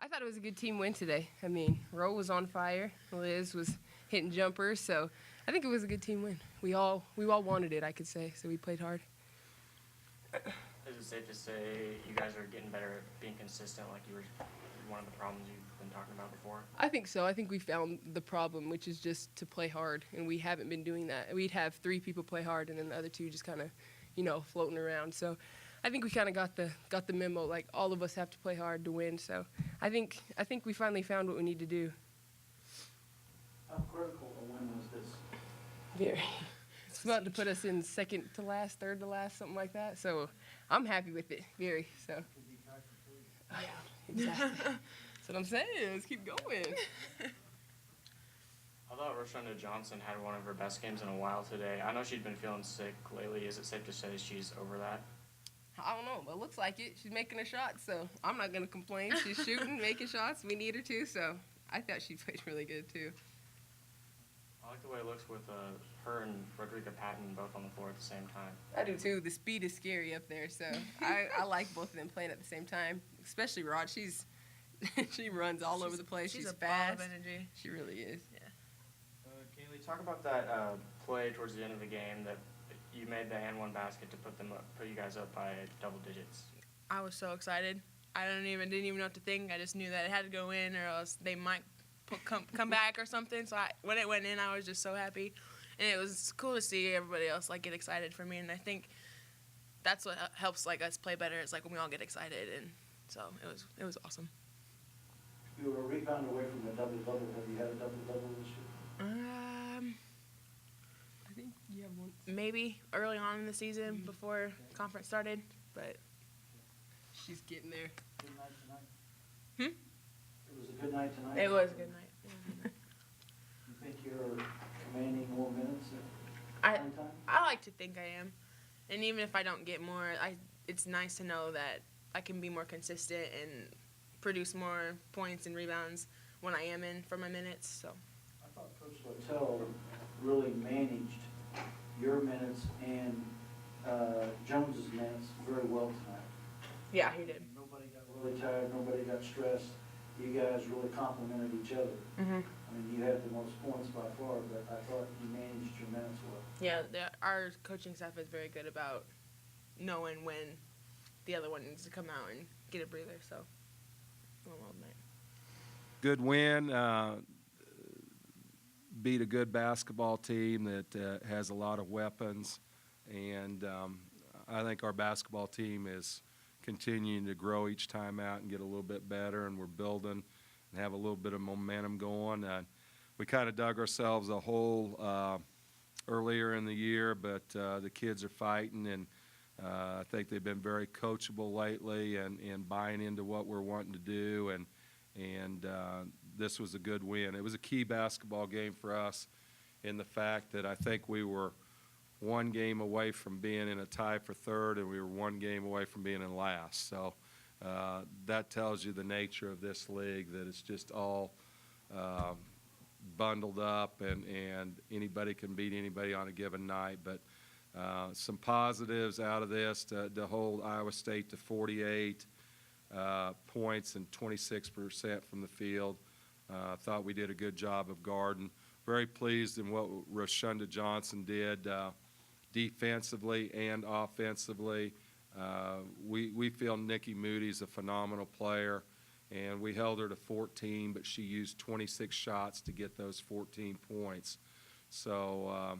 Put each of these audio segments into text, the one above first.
I thought it was a good team win today. I mean, Ro was on fire. Liz was hitting jumpers, so I think it was a good team win. We all wanted it, I could say, so we played hard. Is it safe to say you guys are getting better at being consistent, like you were one of the problems you've been talking about before? I think so. I think we found the problem, which is just to play hard, and we haven't been doing that. We'd have 3 people play hard, and then the other 2 just kind of, floating around. So I think we kind of got the memo. Like, all of us have to play hard to win. So I think we finally found what we need to do. How critical a win was this? Very. It's about to put us in second to last, third to last, something like that. So I'm happy with it. Very. So. Oh, yeah, exactly. That's what I'm saying. Let's keep going. I thought Roshonda Johnson had one of her best games in a while today. I know she'd been feeling sick lately. Is it safe to say she's over that? I don't know, but it looks like it. She's making a shot, so I'm not going to complain. She's shooting, making shots. We need her to, so I thought she played really good, too. I like the way it looks with her and Rodrika Patton both on the floor at the same time. I do, too. The speed is scary up there, so I like both of them playing at the same time, especially Rod. She runs all over the place. She's a fast. ball of energy. She really is. Yeah. Kaylee, talk about that play towards the end of the game that you made the and one basket to put you guys up by double digits. I was so excited. I didn't even know what to think. I just knew that it had to go in, or else they might come back or something. So when it went in, I was just so happy, and it was cool to see everybody else get excited for me. And I think that's what helps us play better. Is when we all get excited, and so it was awesome. You were a rebound away from a double-double. Have you had a double-double this year? I think you have one. Maybe early on in the season before conference started, but she's getting there. Good night tonight? Hmm? It was a good night tonight? It was a good night. You think you're commanding more minutes at one time? I like to think I am. And even if I don't get more, it's nice to know that I can be more consistent and produce more points and rebounds when I am in for my minutes. So I thought Coach Littell really managed your minutes and Jones's minutes very well tonight. yeah, he did. Nobody got really tired. Nobody got stressed. You guys really complimented each other. Mhm. I mean, you had the most points by far, but I thought you managed your minutes well. Yeah, our coaching staff is very good about knowing when the other one needs to come out and get a breather. So, well tonight. Good win. Beat a good basketball team that has a lot of weapons, and I think our basketball team is continuing to grow each time out and get a little bit better, and we're building and have a little bit of momentum going. We kind of dug ourselves a hole earlier in the year, but the kids are fighting, and I think they've been very coachable lately and buying into what we're wanting to do, and this was a good win. It was a key basketball game for us in the fact that I think we were one game away from being in a tie for third, and we were one game away from being in last. So that tells you the nature of this league, that it's just all bundled up, and anybody can beat anybody on a given night. But some positives out of this, to hold Iowa State to 48 points and 26% from the field. Thought we did a good job of guarding. Very pleased in what Roshonda Johnson did defensively and offensively. We feel Nikki Moody's a phenomenal player, and we held her to 14, but she used 26 shots to get those 14 points. So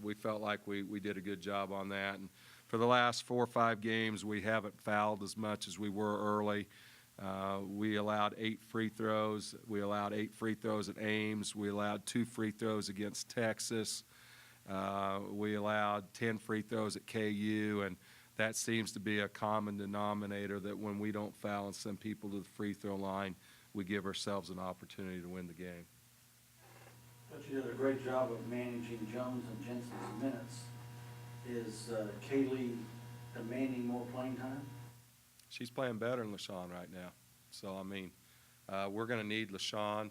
we felt like we did a good job on that. And for the last 4 or 5 games, we haven't fouled as much as we were early. We allowed 8 free throws. We allowed 8 free throws at Ames. We allowed 2 free throws against Texas. We allowed 10 free throws at KU, and that seems to be a common denominator, that when we don't foul and send people to the free throw line, we give ourselves an opportunity to win the game. But you did a great job of managing Jones and Jensen's minutes. Is Kaylee demanding more playing time? She's playing better than LaShawn right now. So, I mean, we're going to need LaShawn.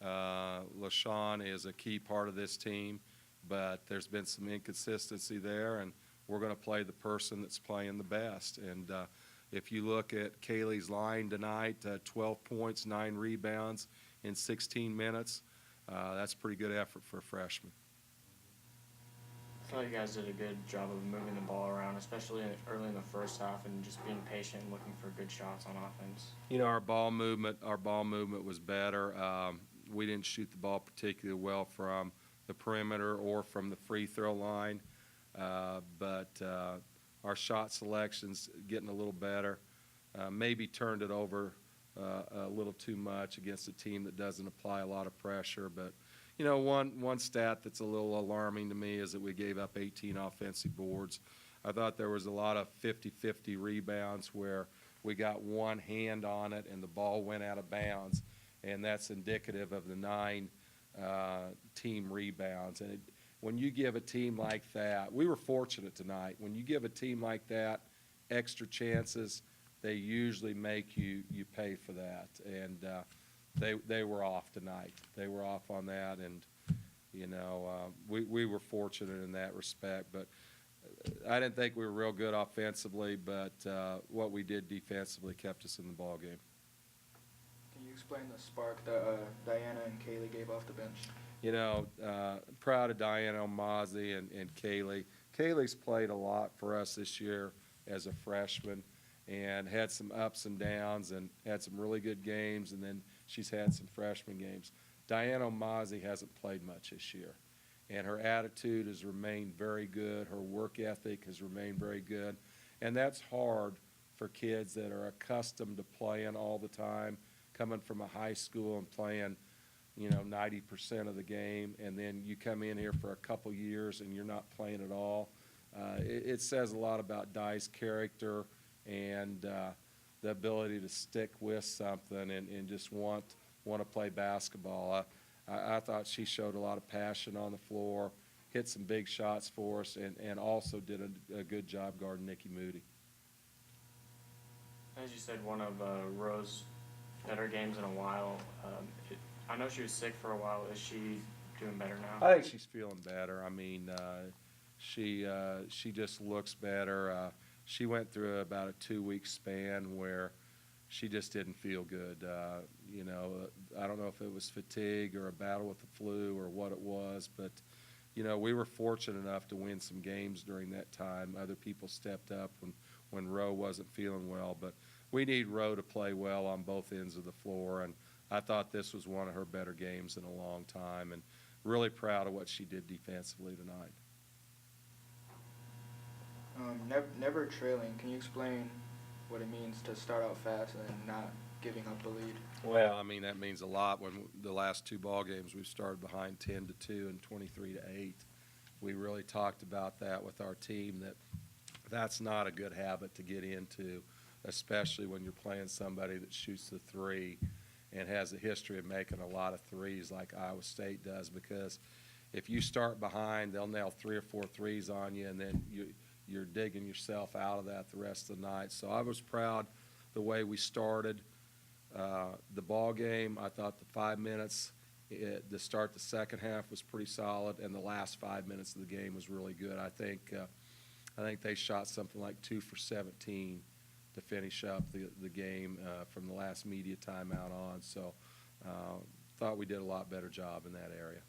LaShawn is a key part of this team, but there's been some inconsistency there, and we're going to play the person that's playing the best. And if you look at Kaylee's line tonight, 12 points, 9 rebounds in 16 minutes. That's pretty good effort for a freshman. I thought you guys did a good job of moving the ball around, especially early in the first half, and just being patient and looking for good shots on offense. You know, our ball movement was better. We didn't shoot the ball particularly well from the perimeter or from the free throw line, but our shot selection's getting a little better. Maybe turned it over a little too much against a team that doesn't apply a lot of pressure. But, you know, one stat that's a little alarming to me is that we gave up 18 offensive boards. I thought there was a lot of 50-50 rebounds where we got one hand on it and the ball went out of bounds, and that's indicative of the 9 team rebounds. And when you give a team like that, we were fortunate tonight. When you give a team like that extra chances, they usually make you pay for that. And they were off tonight. They were off on that, and you know, we were fortunate in that respect. But I didn't think we were real good offensively, but what we did defensively kept us in the ball game. Can you explain the spark that Diana and Kaylee gave off the bench? You know, proud of Diana Omazi and Kaylee. Kaylee's played a lot for us this year as a freshman and had some ups and downs and had some really good games, and then she's had some freshman games. Diana Omazi hasn't played much this year, and her attitude has remained very good. Her work ethic has remained very good, and that's hard for kids that are accustomed to playing all the time, coming from a high school and playing, you know, 90% of the game, and then you come in here for a couple years and you're not playing at all. It says a lot about Di's character and the ability to stick with something and just want to play basketball. I thought she showed a lot of passion on the floor, hit some big shots for us, and also did a good job guarding Nikki Moody. As you said, one of Rose's better games in a while. I know she was sick for a while. Is she doing better now? I think she's feeling better. I mean, she just looks better. She went through about a 2-week span where she just didn't feel good. You know, I don't know if it was fatigue or a battle with the flu or what it was, but, you know, we were fortunate enough to win some games during that time. Other people stepped up when Roe wasn't feeling well, but we need Roe to play well on both ends of the floor, and I thought this was one of her better games in a long time, and really proud of what she did defensively tonight. Never trailing. Can you explain what it means to start out fast and then not giving up the lead? Well, I mean, that means a lot. When the last 2 ball games, we started behind 10-2 and 23-8. We really talked about that with our team, that's not a good habit to get into, especially when you're playing somebody that shoots the 3 and has a history of making a lot of threes like Iowa State does, because if you start behind, they'll nail 3 or 4 threes on you, and then you're digging yourself out of that the rest of the night. So I was proud the way we started the ball game. I thought the 5 minutes to start the second half was pretty solid, and the last 5 minutes of the game was really good. I think they shot something like 2 for 17 to finish up the game from the last media timeout on. So thought we did a lot better job in that area.